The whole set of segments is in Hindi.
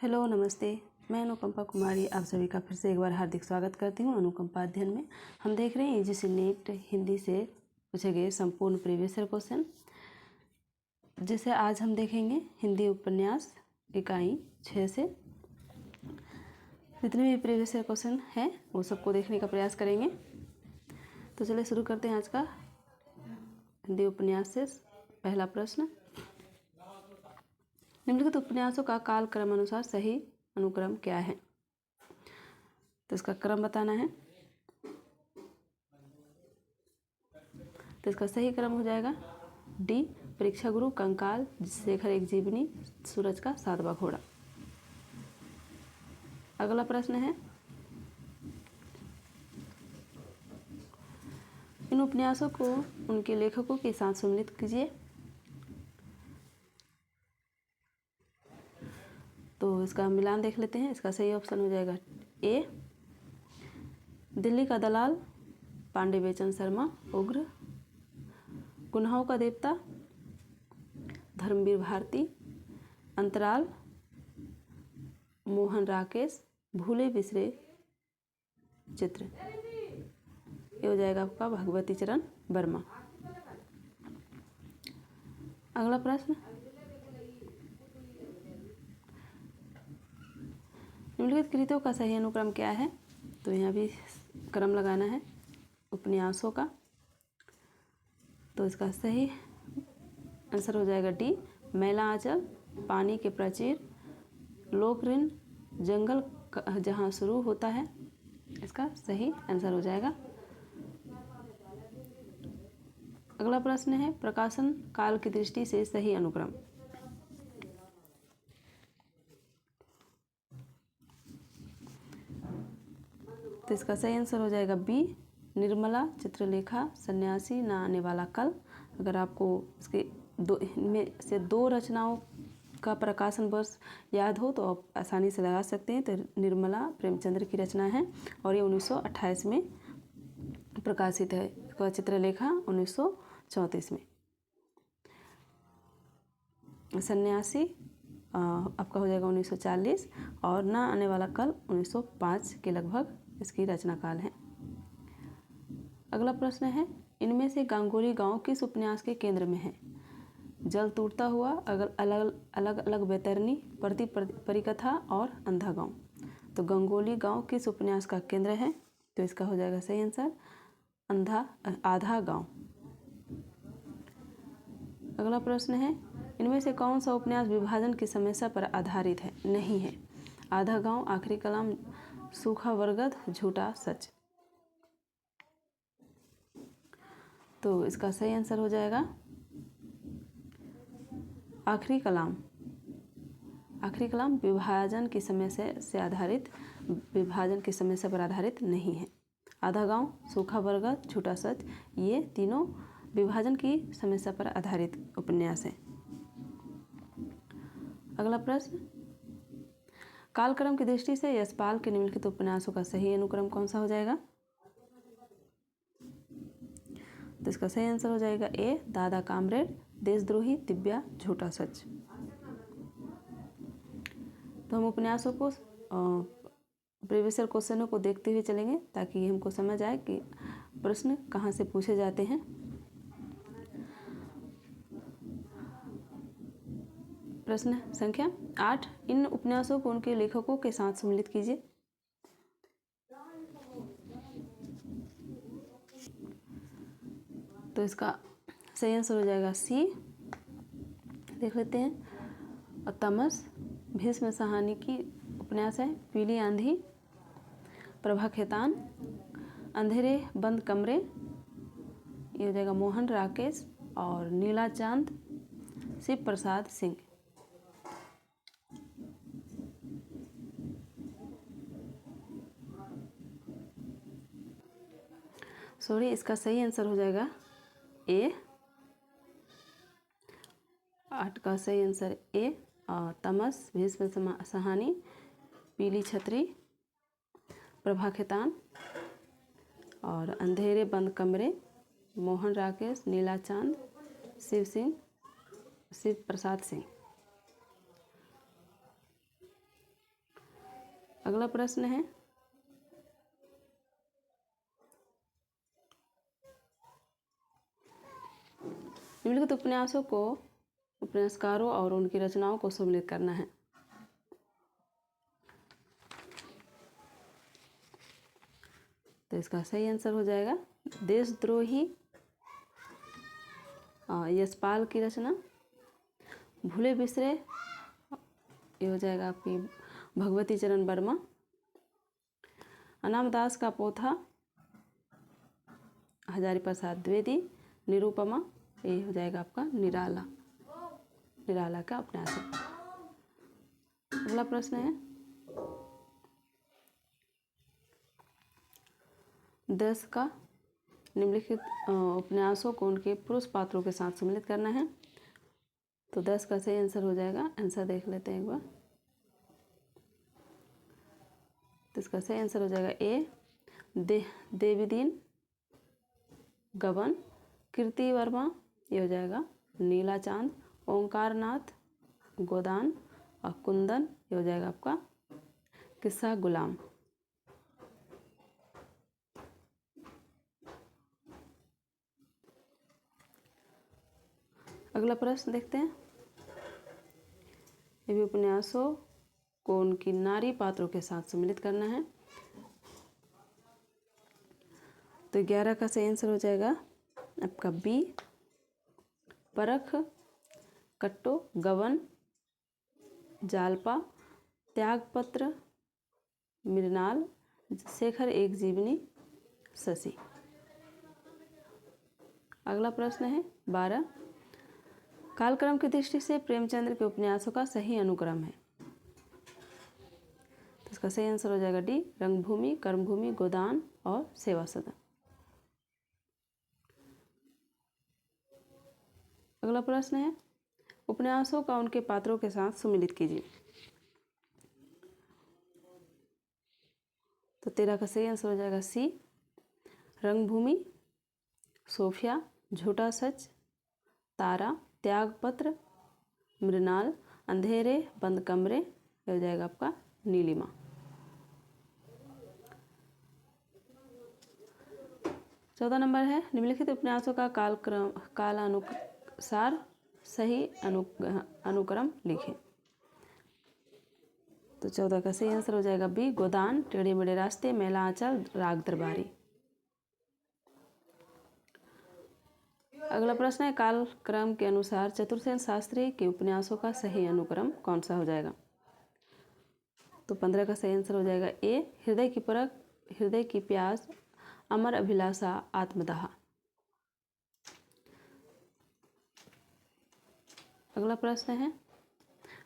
हेलो नमस्ते, मैं अनुकंपा कुमारी आप सभी का फिर से एक बार हार्दिक स्वागत करती हूँ। अनुकंपा अध्ययन में हम देख रहे हैं यूजीसी नेट हिंदी से पूछे गए संपूर्ण प्रीवियस ईयर क्वेश्चन, जिसे आज हम देखेंगे हिंदी उपन्यास इकाई 6 से। जितने भी प्रीवियस ईयर क्वेश्चन हैं वो सबको देखने का प्रयास करेंगे। तो चलिए शुरू करते हैं आज का हिंदी उपन्यास से। पहला प्रश्न, निम्नलिखित उपन्यासों का काल क्रम अनुसार सही अनुक्रम क्या है? तो इसका क्रम बताना है। तो इसका सही क्रम हो जाएगा डी, परीक्षा गुरु, कंकाल, शेखर एक जीवनी, सूरज का सातवां घोड़ा। अगला प्रश्न है, इन उपन्यासों को उनके लेखकों के साथ सम्मिलित कीजिए। तो इसका मिलान देख लेते हैं। इसका सही ऑप्शन हो जाएगा ए, दिल्ली का दलाल, पांडे बेचन शर्मा, उग्र, गुनाहों का देवता, धर्मवीर भारती, अंतराल, मोहन राकेश, भूले बिसरे चित्र। ये हो जाएगा आपका भगवती चरण वर्मा। अगला प्रश्न, निम्नलिखित कृतियों का सही अनुक्रम क्या है? तो यहाँ भी क्रम लगाना है उपन्यासों का। तो इसका सही आंसर हो जाएगा डी, मैला आंचल, पानी के प्राचीर, लोक ऋण, जंगल जहाँ शुरू होता है। इसका सही आंसर हो जाएगा। अगला प्रश्न है, प्रकाशन काल की दृष्टि से सही अनुक्रम। तो इसका सही आंसर हो जाएगा बी, निर्मला, चित्रलेखा, सन्यासी, ना आने वाला कल। अगर आपको इसके इनमें से दो रचनाओं का प्रकाशन वर्ष याद हो तो आप आसानी से लगा सकते हैं। तो निर्मला प्रेमचंद्र की रचना है और ये 1928 में प्रकाशित है। इसका चित्रलेखा 1934 में। सन्यासी आपका हो जाएगा 1940 और ना आने वाला कल 1905 के लगभग इसकी रचना काल है। अगला प्रश्न है, इनमें से गांगुली गांव किस उपन्यास के केंद्र में है? जल टूटता हुआ, अलग अलग बैतरनी, प्रति परिकथा और अंधा गांव। तो गंगोली गांव किस उपन्यास का केंद्र है? तो इसका हो जाएगा सही आंसर आधा गांव। अगला प्रश्न है, इनमें से कौन सा उपन्यास विभाजन की समस्या पर आधारित है? नहीं है। आधा गांव, आखिरी कलाम, सूखा बरगद, झूठा सच। तो इसका सही आंसर हो जाएगा आखिरी कलाम। आखिरी कलाम विभाजन की समस्या से आधारित, विभाजन की समस्या पर आधारित नहीं है। आधा गांव, सूखा बरगद, झूठा सच, ये तीनों विभाजन की समस्या पर आधारित उपन्यास है। अगला प्रश्न, कालक्रम की दृष्टि से यशपाल के निम्नलिखित उपन्यासों का सही अनुक्रम कौन सा हो जाएगा? तो इसका सही आंसर हो जाएगा ए, दादा कामरेड, देशद्रोही, दिव्या, झूठा सच। तो हम उपन्यासों को प्रीवियस ईयर क्वेश्चनों को देखते हुए चलेंगे ताकि हमको समझ आए कि प्रश्न कहाँ से पूछे जाते हैं। प्रश्न संख्या 8, इन उपन्यासों को उनके लेखकों के साथ सम्मिलित कीजिए। तो इसका सही आंसर हो जाएगा सी। देख लेते हैं। तमस भीष्म साहनी की उपन्यास है। पीली आंधी, प्रभा खेतान, अंधेरे बंद कमरे, ये हो जाएगा मोहन राकेश और नीला चांद, शिव प्रसाद सिंह। सॉरी, इसका सही आंसर हो जाएगा ए। 8 का सही आंसर ए, तमस, भीष्म साहनी, पीली छतरी, प्रभा खेतान और अंधेरे बंद कमरे, मोहन राकेश, नीला चांद, शिव प्रसाद सिंह। अगला प्रश्न है निम्नलिखित उपन्यासों को उपन्यासकारों और उनकी रचनाओं को सम्मिलित करना है। तो इसका सही आंसर हो जाएगा देशद्रोही यशपाल की रचना, भूले बिसरे ये हो जाएगा आपकी भगवती चरण वर्मा, अनामदास का पोथा हजारी प्रसाद द्विवेदी, निरुपमा ये हो जाएगा आपका निराला का उपन्यास है। अगला प्रश्न है दस का निम्नलिखित उपन्यासों को उनके पुरुष पात्रों के साथ सम्मिलित करना है। तो 10 का सही आंसर हो जाएगा, आंसर देख लेते हैं एक बार। तो इसका सही आंसर हो जाएगा ए देवीदीन गबन, कीर्ति वर्मा ये हो जाएगा नीला चांद, ओंकार नाथ गोदान और कुंदन ये हो जाएगा आपका किस्सा गुलाम। अगला प्रश्न देखते हैं। ये भी उपन्यासों को उनकी नारी पात्रों के साथ सम्मिलित करना है। तो 11 का सही आंसर हो जाएगा आपका बी परख, कट्टो, गवन, जालपा, त्यागपत्र, मृणाल, शेखर एक जीवनी, शशि। अगला प्रश्न है 12 कालक्रम की दृष्टि से प्रेमचंद्र के उपन्यासों का सही अनुक्रम है। तो इसका सही आंसर हो जाएगा डी रंगभूमि, कर्मभूमि, गोदान और सेवा सदन। अगला प्रश्न है उपन्यासों का उनके पात्रों के साथ सम्मिलित कीजिए। तो 13 का सही आंसर हो जाएगा सी रंगभूमि, सोफिया, झूठा सच, तारा, त्यागपत्र, मृणाल, अंधेरे बंद कमरे हो जाएगा आपका नीलिमा। चौदह नंबर है निम्नलिखित उपन्यासों का कालानुसार सही अनुक्रम लिखें। तो 14 का सही आंसर हो जाएगा बी गोदान, टेढ़े मेढ़े रास्ते, मेला आंचल, राग दरबारी। अगला प्रश्न है कालक्रम के अनुसार चतुरसेन शास्त्री के उपन्यासों का सही अनुक्रम कौन सा हो जाएगा। तो 15 का सही आंसर हो जाएगा ए हृदय की परख, हृदय की प्यास, अमर अभिलाषा, आत्मदाह। अगला प्रश्न है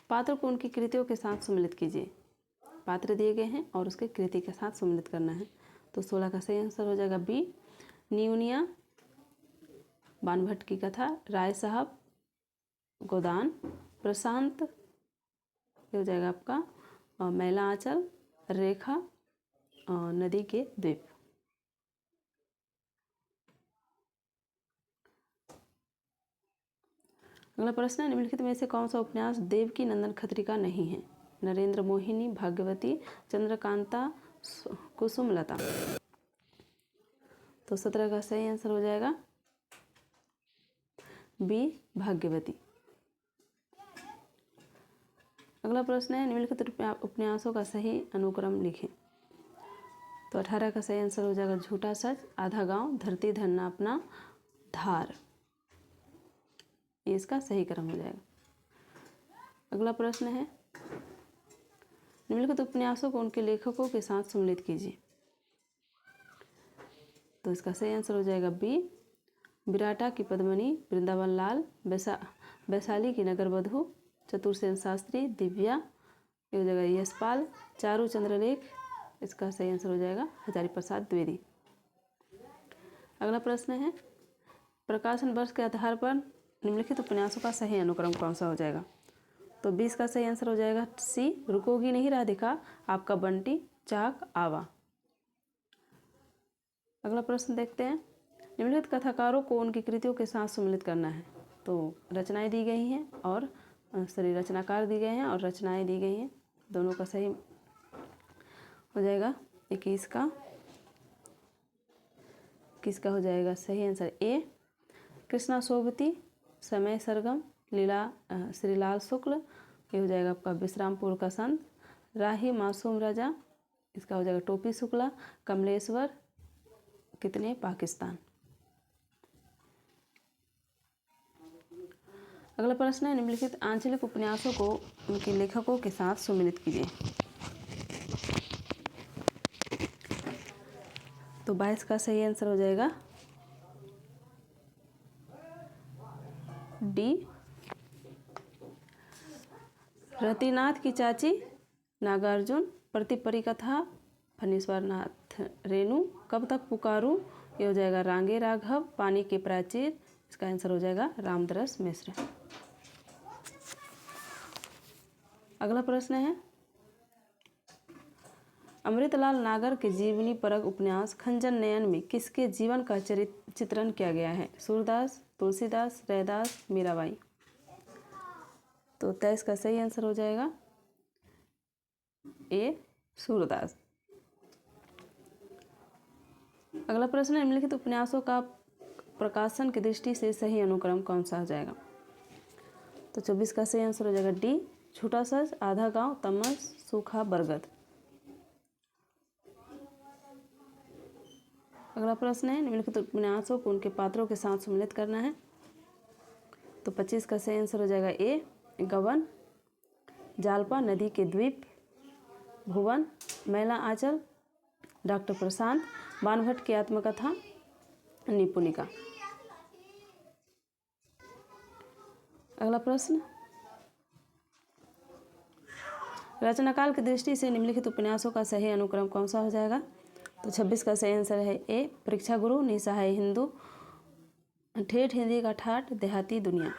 पात्र को उनकी कृतियों के साथ सम्मिलित कीजिए। पात्र दिए गए हैं और उसके कृति के साथ सम्मिलित करना है। तो 16 का सही आंसर हो जाएगा बी न्यूनिया, बानभट्ट की कथा, राय साहब, गोदान, प्रशांत ये हो जाएगा आपका मैला आंचल, रेखा, नदी के द्वीप। अगला प्रश्न है निम्नलिखित में से कौन सा उपन्यास देवकी नंदन खत्री का नहीं है। नरेंद्र मोहिनी, भाग्यवती, चंद्रकांता, कुसुमलता। तो 17 का सही आंसर हो जाएगा बी भाग्यवती। अगला प्रश्न है निम्नलिखित उपन्यासों का सही अनुक्रम लिखें। तो 18 का सही आंसर हो जाएगा झूठा सच, आधा गांव, धरती धरना अपना, धार ये इसका सही क्रम हो जाएगा। अगला प्रश्न है निम्नलिखित उपन्यासों को उनके लेखकों के साथ सम्मिलित कीजिए। तो इसका सही आंसर हो जाएगा बी विराटा की पद्मिनी, वृंदावन लाल, वैशाली की नगर वधू, चतुरसेन शास्त्री, दिव्या ये हो जाएगा यशपाल, चारू चंद्रलेख इसका सही आंसर हो जाएगा हजारी प्रसाद द्विवेदी। अगला प्रश्न है प्रकाशन वर्ष के आधार पर निम्नलिखित उपन्यासों का सही अनुक्रम कौन सा हो जाएगा। तो 20 का सही आंसर हो जाएगा सी रुकोगी नहीं राधिका, आपका बंटी, चाक, आवा। अगला प्रश्न देखते हैं निम्नलिखित कथाकारों को उनकी कृतियों के साथ सम्मिलित करना है। तो रचनाएं दी गई हैं और रचनाकार दी गए हैं और रचनाएं दी गई हैं, दोनों का सही हो जाएगा 21 का। किसका हो जाएगा सही आंसर ए। कृष्णा सोबती, समय सरगम, लीला श्रीलाल शुक्ल, ये हो जाएगा आपका विश्रामपुर का संत। राही मासूम राजा, इसका हो जाएगा टोपी शुक्ला। कमलेश्वर कितने पाकिस्तान। अगला प्रश्न है निम्नलिखित आंचलिक उपन्यासों को उनके लेखकों के साथ सुमिलित कीजिए। तो 22 का सही आंसर हो जाएगा डी। रतिनाथ की चाची, नागार्जुन, प्रतिपरी कथा, फणीश्वरनाथ रेणु, कब तक पुकारूं, ये हो जाएगा रांगे राघव, पानी के प्राचीर, इसका आंसर हो जाएगा रामदरस मिश्र। अगला प्रश्न है अमृतलाल नागर के जीवनी परक उपन्यास खंजन नयन में किसके जीवन का चित्रण किया गया है? सूरदास, तुलसीदास, रैदास, मीराबाई। तो 23 का सही आंसर हो जाएगा ए सूरदास। अगला प्रश्न है निम्नलिखित उपन्यासों का प्रकाशन की दृष्टि से सही अनुक्रम कौन सा हो जाएगा? तो 24 का सही आंसर हो जाएगा डी। छोटा सच, आधा गांव, तमस, सूखा बरगद। अगला प्रश्न है निम्नलिखित उपन्यासों को उनके पात्रों के साथ सम्मिलित करना है। तो 25 का सही आंसर हो जाएगा ए गबन, जालपा, नदी के द्वीप, भुवन, मैला आंचल, डॉक्टर प्रशांत, बानभट्ट की आत्मकथा, निपुणिका। अगला प्रश्न रचनाकाल की दृष्टि से निम्नलिखित उपन्यासों का सही अनुक्रम कौन सा हो जाएगा? तो 26 का सही आंसर है ए परीक्षा गुरु, निसहाय हिंदू, ठेठ हिंदी का ठाठ, देहाती दुनिया।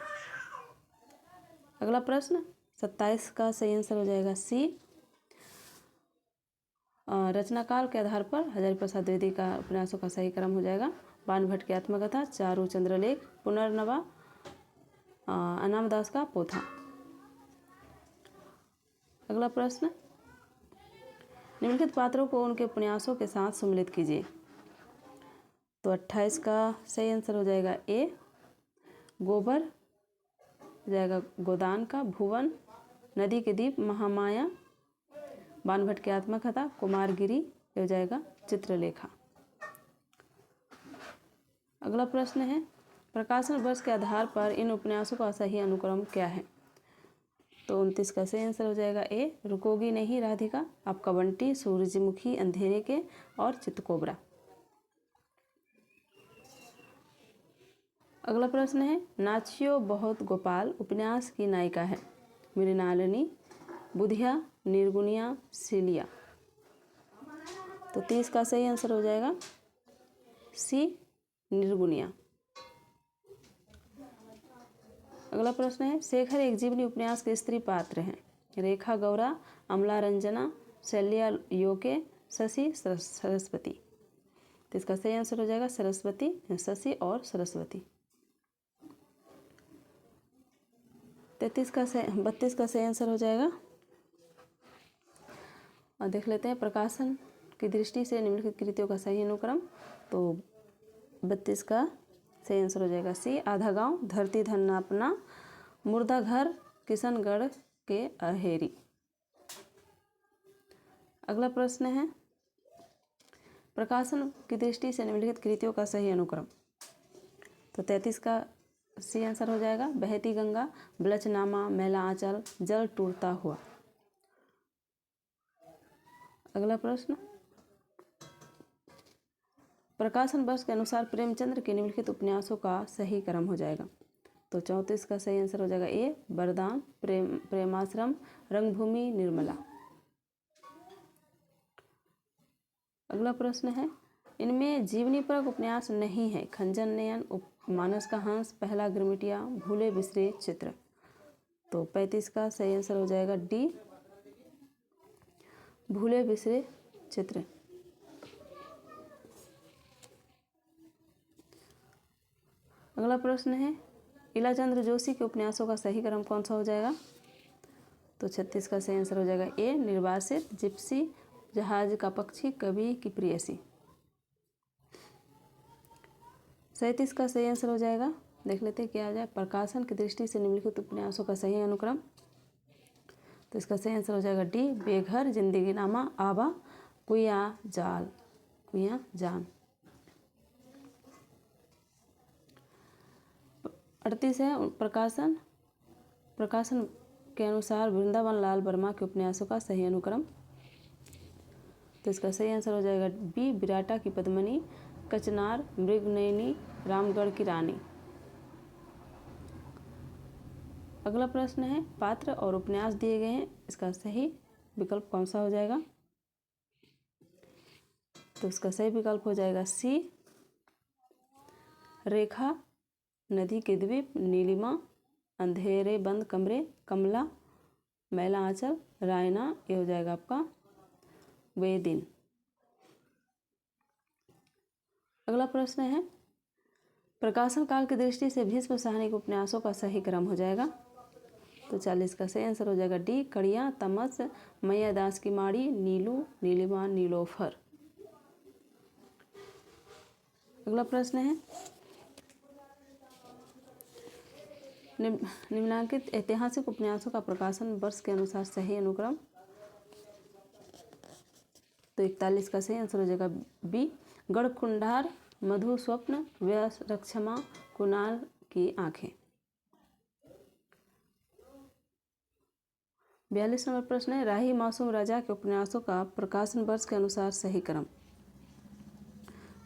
अगला प्रश्न 27 का सही आंसर हो जाएगा सी। रचनाकाल के आधार पर हजारी प्रसाद द्विवेदी का उपन्यासों का सही क्रम हो जाएगा बानभट्ट की आत्मकथा, चारू चंद्रलेख, पुनर्नवा, अनामदास का पोथा। अगला प्रश्न निम्नलिखित पात्रों को उनके उपन्यासों के साथ सम्मिलित कीजिए। तो 28 का सही आंसर हो जाएगा ए गोबर, हो जाएगा गोदान का, भुवन, नदी के दीप, महामाया, बानभट्ट की आत्मकथा, कुमारगिरी, हो जाएगा चित्रलेखा। अगला प्रश्न है प्रकाशन वर्ष के आधार पर इन उपन्यासों का सही अनुक्रम क्या है? तो 29 का सही आंसर हो जाएगा ए रुकोगी नहीं राधिका, आपका बंटी, सूरजमुखी, अंधेरे के और चितकोबरा। अगला प्रश्न है नाचियो बहुत गोपाल उपन्यास की नायिका है? मृणालिनी, बुधिया, निर्गुणिया, सीलिया। तो 30 का सही आंसर हो जाएगा सी निर्गुणिया। अगला प्रश्न है शेखर एक जीवनी उपन्यास के स्त्री पात्र हैं? रेखा गौरा, अमला रंजना, शैल्या योके, शशि सरस्वती। तो इसका सही आंसर हो जाएगा सरस्वती, शशि और सरस्वती। 32 का सही आंसर हो जाएगा। और देख लेते हैं प्रकाशन की दृष्टि से निम्नलिखित कृतियों का सही अनुक्रम। तो 32 का सही आंसर हो जाएगा सी आधा गांव, धरती धन नापना, मुर्दा घर, किशनगढ़ के अहेरी। अगला प्रश्न है प्रकाशन की दृष्टि से निम्नलिखित कृतियों का सही अनुक्रम। तो 33 का सी आंसर हो जाएगा बहती गंगा, बलचनामा, मैला आंचल, जल टूटता हुआ। अगला प्रश्न प्रकाशन वर्ष के अनुसार प्रेमचंद्र के निम्नलिखित उपन्यासों का सही क्रम हो जाएगा। तो 34 का सही आंसर हो जाएगा ए वरदान, प्रेमाश्रम, रंगभूमि, निर्मला। अगला प्रश्न है इनमें जीवनी परक उपन्यास नहीं है? खंजन नयन, मानस का हंस, पहला गिरमिटिया, भूले बिसरे चित्र। तो 35 का सही आंसर हो जाएगा डी भूले बिसरे चित्र। अगला प्रश्न है इलाचंद्र जोशी के उपन्यासों का सही क्रम कौन सा हो जाएगा? तो 36 का सही आंसर हो जाएगा ए निर्वासित, जिप्सी, जहाज का पक्षी, कवि की प्रेयसी। 37 का सही आंसर हो जाएगा, देख लेते हैं क्या आ जाए। प्रकाशन की दृष्टि से निम्नलिखित उपन्यासों का सही अनुक्रम। तो इसका सही आंसर हो जाएगा डी, बेघर, जिंदगी नामा, आबा, कुया जाल, कुया जान। 38 है प्रकाशन के अनुसार वृंदावन लाल वर्मा के उपन्यासों का सही अनुक्रम। तो इसका सही आंसर हो जाएगा बी, विराटा की पद्मिनी, कचनार, मृगनयनी, रामगढ़ की रानी। अगला प्रश्न है पात्र और उपन्यास दिए गए हैं, इसका सही विकल्प कौन सा हो जाएगा। तो इसका सही विकल्प हो जाएगा सी, रेखा, नदी के द्वीप, नीलिमा, अंधेरे बंद कमरे, कमला, मैला आंचल, रायना। ये हो जाएगा आपका वे दिन। अगला प्रश्न है प्रकाशन काल की दृष्टि से भीष्म साहनी के उपन्यासों का सही क्रम हो जाएगा। तो 40 का सही आंसर हो जाएगा डी, कड़िया, तमस, मैया दास की माड़ी, नीलू, नीलिमा, नीलोफर। अगला प्रश्न है निम्नलिखित ऐतिहासिक उपन्यासों का प्रकाशन वर्ष के अनुसार सही अनुक्रम। तो 41 का सही आंसर हो जाएगा बी, गढ़कुंडार, मधु स्वप्न, व्यरक्षमा, कुणाल की आंखें। 42 नंबर प्रश्न है राही मासूम राजा के उपन्यासों का प्रकाशन वर्ष के अनुसार सही क्रम।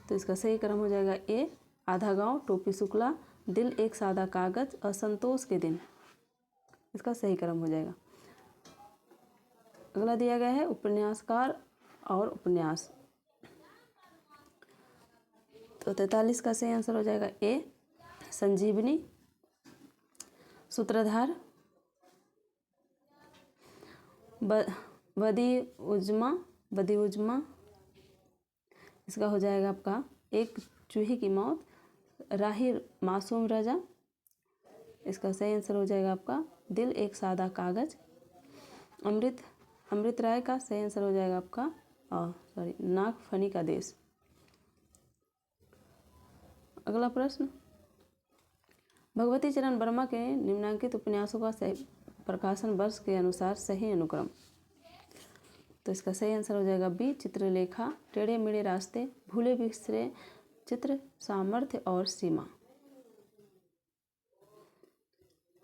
तो इसका सही क्रम हो जाएगा ए, आधा गांव, टोपी शुक्ला, दिल एक सादा कागज, असंतोष के दिन। इसका सही क्रम हो जाएगा। अगला दिया गया है उपन्यासकार और उपन्यास। तो 43 का सही आंसर हो जाएगा ए, संजीवनी, सूत्रधार, बदी उजमा। इसका हो जाएगा आपका एक चूहे की मौत, राही मासूम राजा। इसका सही आंसर हो जाएगा आपका दिल एक सादा कागज। अमृत राय का सही आंसर हो जाएगा आपका नागफनी का देश। अगला प्रश्न भगवती चरण वर्मा के निम्नांकित उपन्यासों का सही प्रकाशन वर्ष के अनुसार सही अनुक्रम। तो इसका सही आंसर हो जाएगा बी, चित्रलेखा, टेढ़े मेढ़े रास्ते, भूले बिखरे चित्र, सामर्थ्य और सीमा।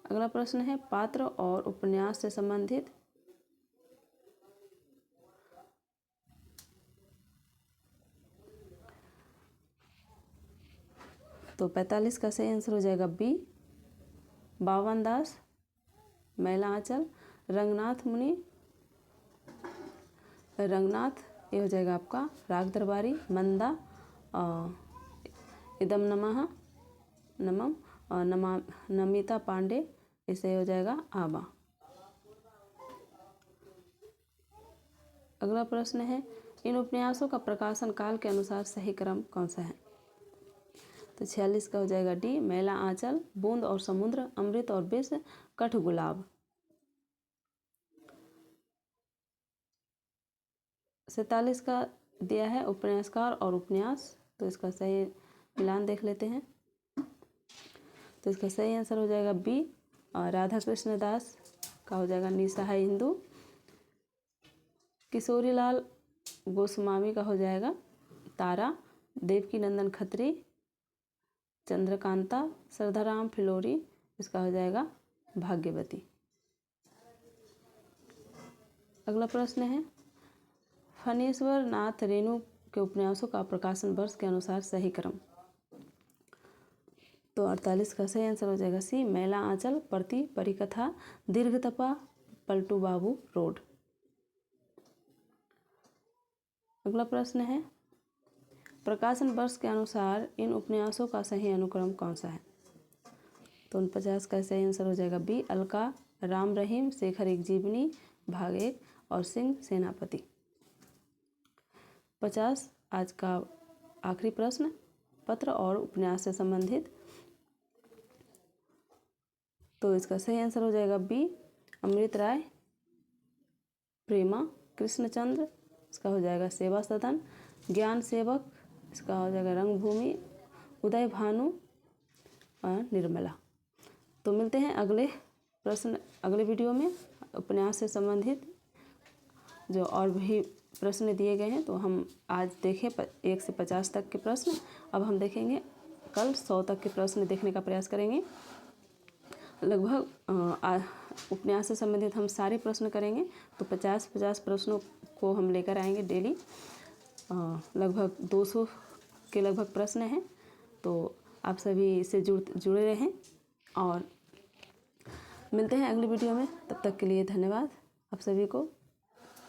अगला प्रश्न है पात्र और उपन्यास से संबंधित। तो 45 का सही आंसर हो जाएगा बी, बावन दास, मैला आंचल, रंगनाथ मुनि, रंगनाथ। ये हो जाएगा आपका राग दरबारी, मंदा, इदम नमम और नमिता पांडे। इसे हो जाएगा आबा। अगला प्रश्न है इन उपन्यासों का प्रकाशन काल के अनुसार सही क्रम कौन सा है। तो 46 का हो जाएगा डी, मैला आंचल, बूंद और समुद्र, अमृत और विष, कठ गुलाब। 47 का दिया है उपन्यासकार और उपन्यास। तो इसका सही मिलान देख लेते हैं। तो इसका सही आंसर हो जाएगा बी, राधा कृष्ण दास का हो जाएगा निसहाय हिंदू, किशोरीलाल गोस्वामी का हो जाएगा तारा, देवकी नंदन खत्री, चंद्रकांता, श्रद्धाराम फिलोरी। इसका हो जाएगा भाग्यवती। अगला प्रश्न है फणीश्वर नाथ रेणु के उपन्यासों का प्रकाशन वर्ष के अनुसार सही क्रम। तो 48 का सही आंसर हो जाएगा सी, मैला आंचल, प्रति, परिकथा, दीर्घतपा, पलटू बाबू रोड। अगला प्रश्न है प्रकाशन वर्ष के अनुसार इन उपन्यासों का सही अनुक्रम कौन सा है। तो 49 का सही आंसर हो जाएगा बी, अलका, राम रहीम, शेखर एक जीवनी, भाग 1 और सिंह सेनापति। 50 आज का आखिरी प्रश्न पत्र और उपन्यास से संबंधित। तो इसका सही आंसर हो जाएगा बी, अमृत राय, प्रेमा, कृष्णचंद्र, इसका हो जाएगा सेवा सदन। ज्ञान सेवक, इसका हो जाएगा रंगभूमि। उदय भानु और निर्मला। तो मिलते हैं अगले प्रश्न, अगले वीडियो में उपन्यास से संबंधित जो और भी प्रश्न दिए गए हैं। तो हम आज देखें 1 से 50 तक के प्रश्न, अब हम देखेंगे कल 100 तक के प्रश्न देखने का प्रयास करेंगे। लगभग उपन्यास से संबंधित हम सारे प्रश्न करेंगे, तो 50-50 प्रश्नों को हम लेकर आएंगे डेली। लगभग 200 के लगभग प्रश्न हैं, तो आप सभी इससे जुड़े रहें और मिलते हैं अगली वीडियो में। तब तक के लिए धन्यवाद आप सभी को।